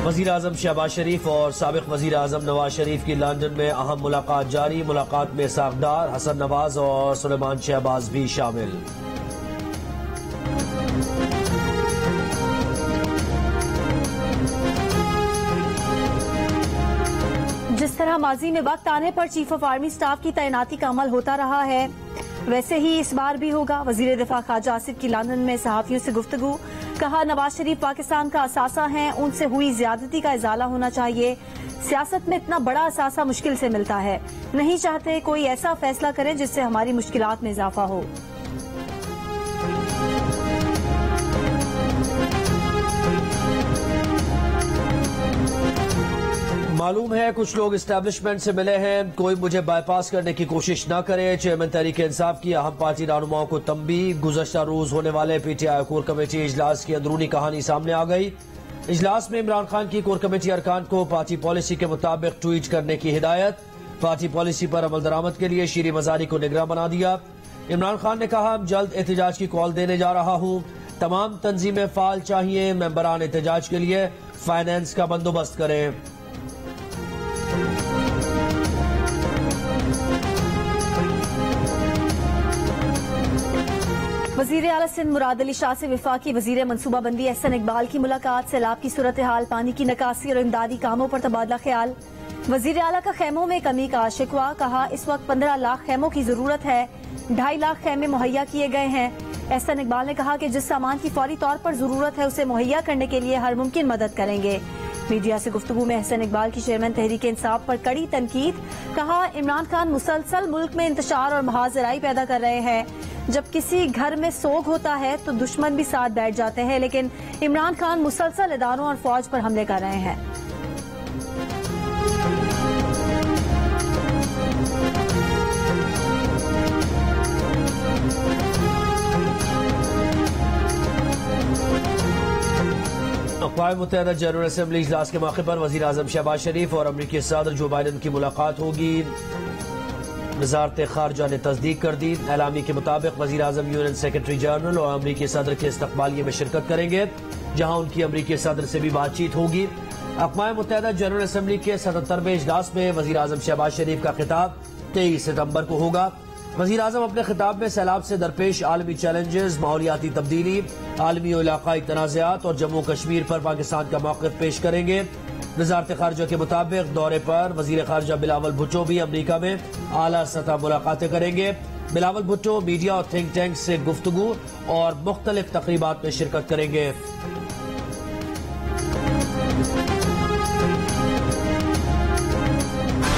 وزیراعظم شہباز شریف اور سابق وزیراعظم نواز شریف کی لندن میں اہم ملاقات جاری. ملاقات میں ساغدار حسن نواز اور سلیمان شہباز بھی شامل. جس طرح ماضی میں وقت آنے پر چیف آف آرمی سٹاف کی تعیناتی کا عمل ہوتا رہا ہے ویسے ہی اس بار بھی ہوگا. وزیر دفاع خواجہ آصف کی لندن میں صحافیوں سے گفتگو. کہا نواز شریف پاکستان کا اثاثہ ہیں, ان سے ہوئی زیادتی کا ازالہ ہونا چاہیے. سیاست میں اتنا بڑا اثاثہ مشکل سے ملتا ہے, نہیں چاہتے کوئی ایسا فیصلہ کریں جس سے ہماری مشکلات میں اضافہ ہو. معلوم ہے کچھ لوگ اسٹیبلشمنٹ سے ملے ہیں, کوئی مجھے بائی پاس کرنے کی کوشش نہ کرے. چیئرمین تحریک انصاف کی اہم پارٹی رہنماؤں کو تنبیہ. گزشتہ روز ہونے والے P T I core committee اجلاس کی اندرونی کہانی سامنے آ گئی. اجلاس میں عمران خان کی کور کمیٹی ارکان کو پارٹی پالیسی کے مطابق ٹویٹ کرنے کی ہدایت. پارٹی پالیسی پر عمل درآمد کے لیے شیریں مزاری کو نگراں بنا دیا. عمران خان نے کہا جلد احتجاج کی کال دینے جا رہا ہوں. تمام تنظیمیں فعال چاہیے, ممبران احتجاج کے لیے فائنینس کا بندوبست کریں. وزیر اعلی سندھ مراد علی شاہ سے وفاقی وزیر منصوبہ بندی احسن اقبال کی ملاقات. سیلاب کی صورتحال, پانی کی نکاسی اور امدادی کاموں پر تبادلہ خیال. وزیر اعلی کا خیموں میں کمی کا شکوہ. کہا اس وقت 15 لاکھ خیموں کی ضرورت ہے, 2.5 لاکھ خیمے مہیا کیے گئے ہیں. احسن اقبال نے کہا کہ جس سامان کی فوری طور پر ضرورت ہے اسے مہیا کرنے کے لیے ہر ممکن مدد کریں گے. میڈیا سے گفتگو میں احسن اقبال کی چیئرمین تحریک انصاف پر کڑی تنقید. کہا عمران خان مسلسل ملک میں انتشار اور محاذرائی پیدا کر رہے ہیں. جب کسی گھر میں سوگ ہوتا ہے تو دشمن بھی ساتھ بیٹھ جاتے ہیں, لیکن عمران خان مسلسل اداروں اور فوج پر حملے کر رہے ہیں. اقوام متحدہ جنرل اسمبلی اجلاس کے موقع پر وزیر اعظم شہباز شریف اور امریکی صدر جو بائیڈن کی ملاقات ہوگی. وزارت خارجہ نے تصدیق کر دی. اعلامیے کے مطابق وزیر اعظم یونین سیکرٹری جنرل اور امریکی صدر کے استقبالیے میں شرکت کریں گے, جہاں ان کی امریکی صدر سے بھی بات چیت ہوگی. اقوام متحدہ جنرل اسمبلی کے 77ویں اجلاس میں وزیر اعظم شہباز شریف کا خطاب 23 ستمبر کو ہوگا. وزیر اعظم اپنے خطاب میں سیلاب سے درپیش عالمی چیلنجز, ماحولیاتی تبدیلی, عالمی و علاقائی تنازعات اور جموں کشمیر پر پاکستان کا موقف پیش کریں گے. وزارت خارجہ کے مطابق دورے پر وزیر خارجہ بلاول بھٹو بھی امریکہ میں اعلیٰ سطح ملاقاتیں کریں گے. بلاول بھٹو میڈیا اور تھنک ٹینک سے گفتگو اور مختلف تقریبات میں شرکت کریں گے.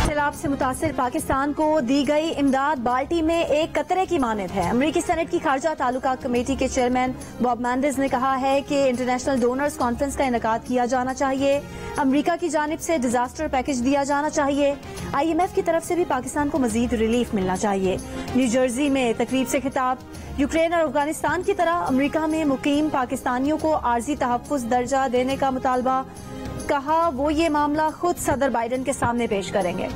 سیلاب سے متاثر پاکستان کو دی گئی امداد بالٹی میں ایک قطرے کی مانند ہے. امریکی سینٹ کی خارجہ تعلقات کمیٹی کے چیئرمین باب مینڈز نے کہا ہے کہ انٹرنیشنل ڈونرز کانفرنس کا انعقاد کیا جانا چاہیے. امریکہ کی جانب سے ڈیزاسٹر پیکج دیا جانا چاہیے. IMF کی طرف سے بھی پاکستان کو مزید ریلیف ملنا چاہیے. نیو جرسی میں تقریب سے خطاب. یوکرین اور افغانستان کی طرح امریکہ میں مقیم پاکستانیوں کو عارضی تحفظ درجہ دینے کا مطالبہ. کہا وہ یہ معاملہ خود صدر بائیڈن کے سامنے پیش کریں گے.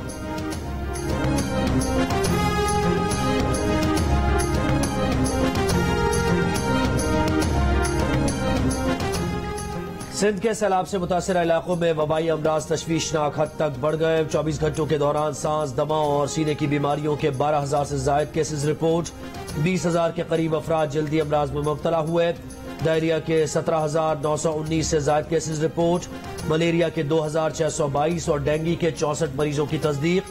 سندھ کے سیلاب سے متاثرہ علاقوں میں وبائی امراض تشویشناک حد تک بڑھ گئے. 24 گھنٹوں کے دوران سانس, دمہ اور سینے کی بیماریوں کے 12,000 سے زائد کیسز رپورٹ. 20,000 کے قریب افراد جلدی امراض میں مبتلا ہوئے. ڈائریا کے 17,919 سے زائد کیسز رپورٹ. ملیریا کے 2,622 اور ڈینگی کے 64 مریضوں کی تصدیق.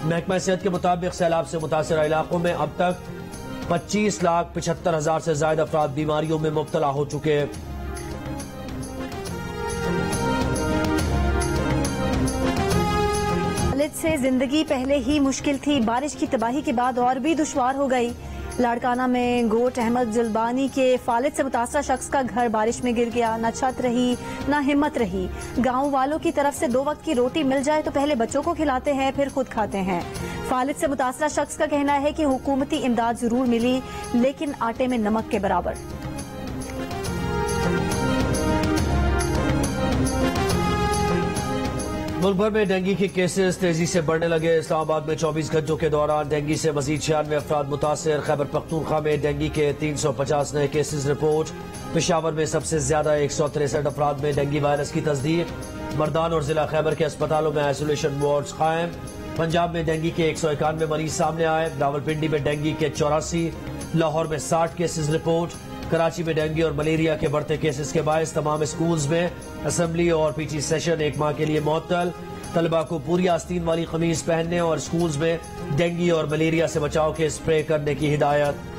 محکمہ صحت کے مطابق سیلاب سے متاثرہ علاقوں میں اب تک 25,75,000 سے زائد افراد بیماریوں میں مبتلا ہو چکے. سے زندگی پہلے ہی مشکل تھی, بارش کی تباہی کے بعد اور بھی دشوار ہو گئی. لاڑکانہ میں گوٹ احمد جلبانی کے فالد سے متاثرہ شخص کا گھر بارش میں گر گیا. نہ چھت رہی نہ ہمت رہی. گاؤں والوں کی طرف سے 2 وقت کی روٹی مل جائے تو پہلے بچوں کو کھلاتے ہیں پھر خود کھاتے ہیں. فالد سے متاثرہ شخص کا کہنا ہے کہ حکومتی امداد ضرور ملی لیکن آٹے میں نمک کے برابر. ملک بھر میں ڈینگی کے کیسز تیزی سے بڑھنے لگے. اسلام آباد میں 24 گھنٹوں کے دوران ڈینگی سے مزید 96 افراد متاثر. خیبر پختونخوا میں ڈینگی کے 350 نئے کیسز رپورٹ. پشاور میں سب سے زیادہ 163 افراد میں ڈینگی وائرس کی تصدیق. مردان اور ضلع خیبر کے اسپتالوں میں آئسولیشن وارڈز قائم. پنجاب میں ڈینگی کے 191 مریض سامنے آئے. راولپنڈی میں ڈینگی کے 84. لاہور میں 60 کیسز رپورٹ. کراچی میں ڈینگی اور ملیریا کے بڑھتے کیسز کے باعث تمام اسکولز میں اسمبلی اور پی ٹی سیشن 1 ماہ کے لیے معطل. طلبہ کو پوری آستین والی قمیض پہننے اور اسکولز میں ڈینگی اور ملیریا سے بچاؤ کے اسپرے کرنے کی ہدایت.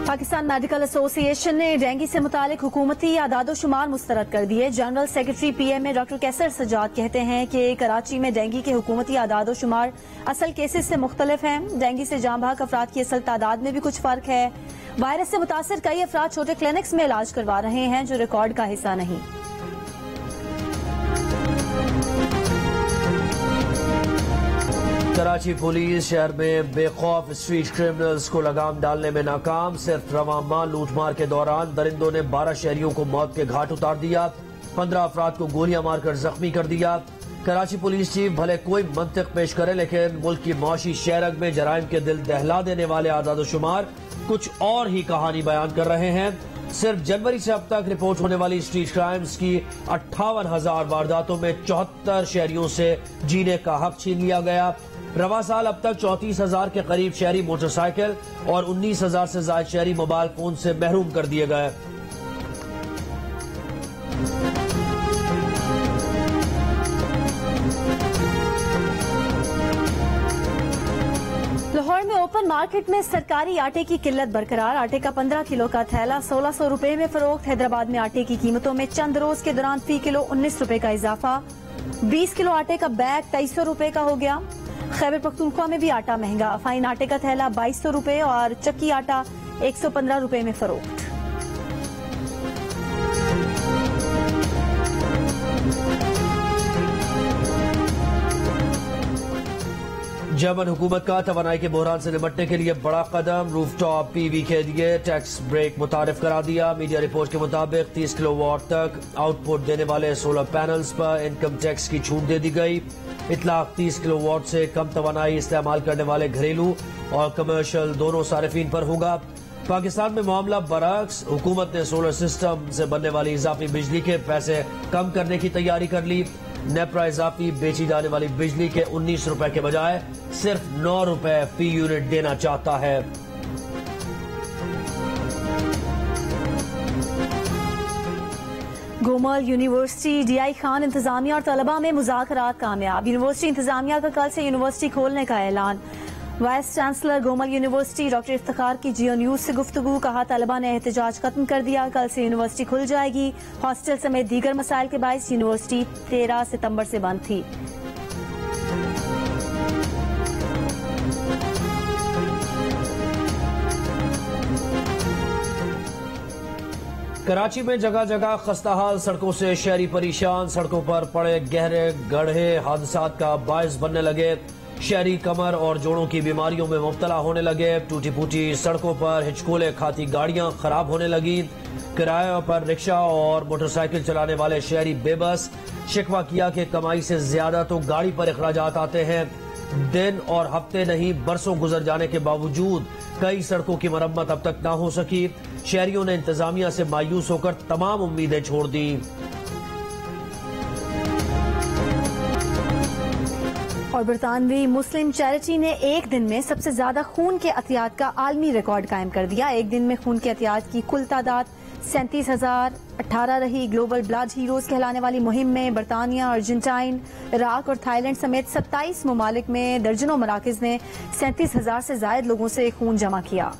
پاکستان میڈیکل ایسوسی ایشن نے ڈینگی سے متعلق حکومتی اعداد و شمار مسترد کر دیے. جنرل سیکرٹری پی ایم اے ڈاکٹر کیسر سجاد کہتے ہیں کہ کراچی میں ڈینگی کے حکومتی اعداد و شمار اصل کیسز سے مختلف ہیں. ڈینگی سے جاں بحق افراد کی اصل تعداد میں بھی کچھ فرق ہے. وائرس سے متاثر کئی افراد چھوٹے کلینکس میں علاج کروا رہے ہیں جو ریکارڈ کا حصہ نہیں. کراچی پولیس شہر میں بے خوف اسٹریٹ کرمنلز کو لگام ڈالنے میں ناکام. صرف رواں ماہ لوٹ مار کے دوران درندوں نے 12 شہریوں کو موت کے گھاٹ اتار دیا. 15 افراد کو گولیاں مار کر زخمی کر دیا. کراچی پولیس چیف بھلے کوئی منطق پیش کرے لیکن ملک کی معاشی شہرگ میں جرائم کے دل دہلا دینے والے اعداد و شمار کچھ اور ہی کہانی بیان کر رہے ہیں. صرف جنوری سے اب تک رپورٹ ہونے والی اسٹریٹ کرائمز کی 58,000 وارداتوں میں 74 شہریوں سے جینے کا حق چھین لیا گیا. رواں سال اب تک 34,000 کے قریب شہری موٹر سائیکل اور 19,000 سے زائد شہری موبائل فون سے محروم کر دیے گئے. لاہور میں اوپن مارکیٹ میں سرکاری آٹے کی قلت برقرار. آٹے کا 15 کلو کا تھیلا 1600 روپے میں فروخت. حیدرآباد میں آٹے کی قیمتوں میں چند روز کے دوران فی کلو 19 روپے کا اضافہ. 20 کلو آٹے کا بیگ 2300 روپے کا ہو گیا. خیبر پختونخوا میں بھی آٹا مہنگا. فائن آٹے کا تھیلا 2200 روپے اور چکی آٹا 115 روپے میں فروخت. جرمن حکومت کا توانائی کے بحران سے نمٹنے کے لیے بڑا قدم. روف ٹاپ پی وی کے لیے ٹیکس بریک متعارف کرا دیا. میڈیا رپورٹ کے مطابق 30 کلو واٹ تک آؤٹ پٹ دینے والے سولر پینلز پر انکم ٹیکس کی چھوٹ دے دی گئی. اطلاق 30 کلو واٹ سے کم توانائی استعمال کرنے والے گھریلو اور کمرشل دونوں صارفین پر ہوگا. پاکستان میں معاملہ برعکس. حکومت نے سولر سسٹم سے بننے والی اضافی بجلی کے پیسے کم کرنے کی تیاری کر لی. نیپرا اضافی بیچی جانے والی بجلی کے 19 روپے کے بجائے صرف 9 روپے فی یونٹ دینا چاہتا ہے. Gomal university D I Khan انتظامیہ اور طلباء میں مذاکرات کامیاب. یونیورسٹی انتظامیہ کا کل سے یونیورسٹی کھولنے کا اعلان. Vice chancellor Gomal university doctor Iftikhar کی جیو نیوز سے گفتگو. کہا طلباء نے احتجاج ختم کر دیا. کل سے یونیورسٹی کھل جائے گی. ہاسٹل سمیت دیگر مسائل کے باعث یونیورسٹی 13 ستمبر سے بند تھی. کراچی میں جگہ جگہ خستہ حال سڑکوں سے شہری پریشان. سڑکوں پر پڑے گہرے گڑھے حادثات کا باعث بننے لگے. شہری کمر اور جوڑوں کی بیماریوں میں مبتلا ہونے لگے. ٹوٹی پھوٹی سڑکوں پر ہچکولے کھاتی گاڑیاں خراب ہونے لگیں. کرایوں پر رکشہ اور موٹر سائیکل چلانے والے شہری بے بس. شکوہ کیا کہ کمائی سے زیادہ تو گاڑی پر اخراجات آتے ہیں. دن اور ہفتے نہیں برسوں گزر جانے کے باوجود کئی سڑکوں کی مرمت اب تک نہ ہو سکی. شہریوں نے انتظامیہ سے مایوس ہو کر تمام امیدیں چھوڑ دیں. اور برطانوی مسلم چیریٹی نے ایک دن میں سب سے زیادہ خون کے عطیات کا عالمی ریکارڈ قائم کر دیا. ایک دن میں خون کے عطیات کی کل تعداد 37,018 رہی. گلوبل بلڈ ہیروز کہلانے والی مہم میں برطانیہ، ارجنٹائن، عراق اور تھائی لینڈ سمیت 27 ممالک میں درجنوں مراکز نے 37,000 سے زائد لوگوں سے خون جمع کیا.